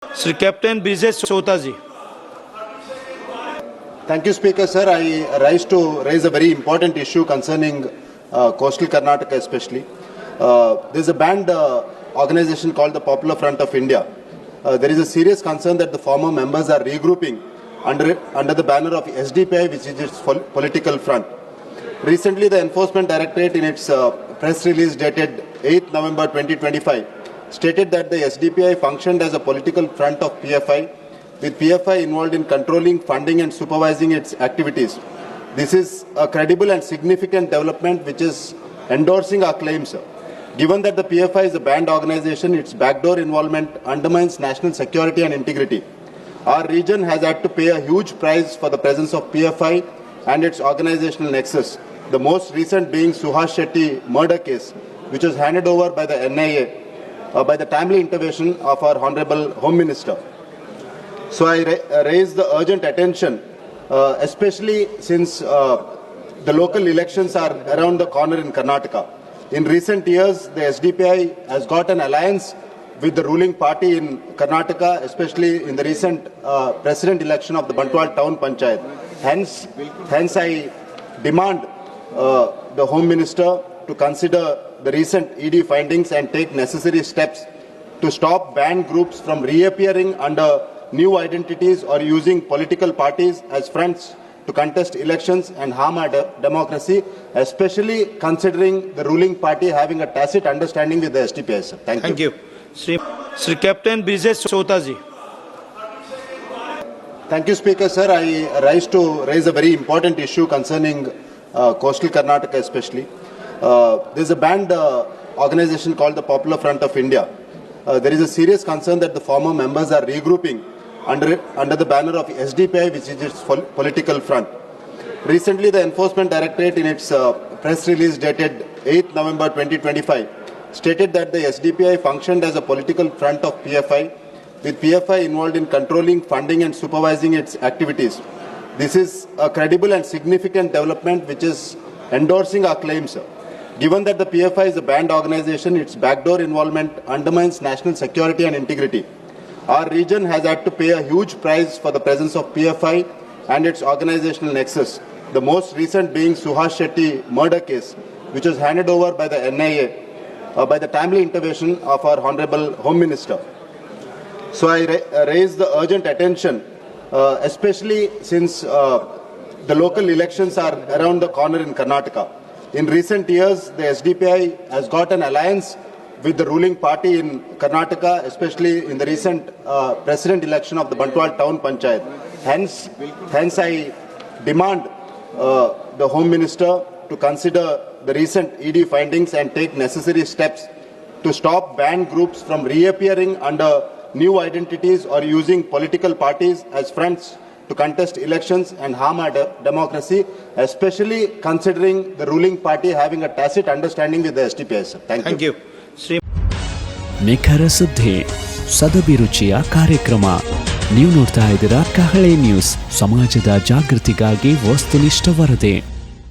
Sri Captain Bijesh Chauta ji. Thank you, Speaker, sir. I rise to raise a very important issue concerning coastal Karnataka especially. There is a banned organization called the Popular Front of India. There is a serious concern that the former members are regrouping under the banner of SDPI, which is its political front. Recently, the Enforcement Directorate in its press release dated 8th November 2025 stated that the SDPI functioned as a political front of PFI, with PFI involved in controlling, funding and supervising its activities. This is a credible and significant development which is endorsing our claims. Given that the PFI is a banned organization, its backdoor involvement undermines national security and integrity. Our region has had to pay a huge price for the presence of PFI and its organizational nexus, the most recent being Suhas Shetty murder case, which was handed over by the NIA by the timely intervention of our Honorable Home Minister. So I raise the urgent attention, especially since the local elections are around the corner in Karnataka. In recent years, the SDPI has got an alliance with the ruling party in Karnataka, especially in the recent president election of the Bantwal Town Panchayat. Hence I demand the Home Minister to consider the recent ED findings and take necessary steps to stop banned groups from reappearing under new identities or using political parties as fronts to contest elections and harm our democracy, especially considering the ruling party having a tacit understanding with the SDPI. Sir. Thank you. Sri Captain Bijesh Chauta ji. Thank you, Speaker, sir. I rise to raise a very important issue concerning coastal Karnataka especially. There is a banned organization called the Popular Front of India. There is a serious concern that the former members are regrouping under the banner of SDPI, which is its political front. Recently, the Enforcement Directorate in its press release dated 8th November 2025 stated that the SDPI functioned as a political front of PFI, with PFI involved in controlling, funding and supervising its activities. This is a credible and significant development which is endorsing our claims. Given that the PFI is a banned organization, its backdoor involvement undermines national security and integrity. Our region has had to pay a huge price for the presence of PFI and its organizational nexus, the most recent being Suhas Shetty murder case, which was handed over by the NIA by the timely intervention of our Honorable Home Minister. So I raise the urgent attention, especially since the local elections are around the corner in Karnataka. In recent years, the SDPI has got an alliance with the ruling party in Karnataka, especially in the recent president election of the Bantwal Town Panchayat. Hence I demand the Home Minister to consider the recent ED findings and take necessary steps to stop banned groups from reappearing under new identities or using political parties as fronts to contest elections and harm our democracy, especially considering the ruling party having a tacit understanding with the SDPI. Sir. Thank you. ನಿಖರ ಸುದ್ದಿ ಸದಭಿರುಚಿಯ ಕಾರ್ಯಕ್ರಮ ನೀವು ನೋಡ್ತಾ ಇದ್ದೀರಾ ಕಹಳೆ news, ಸಮಾಜದ ಜಾಗೃತಿಗಾಗಿ ವಸ್ತುನಿಷ್ಠ ವರದಿ.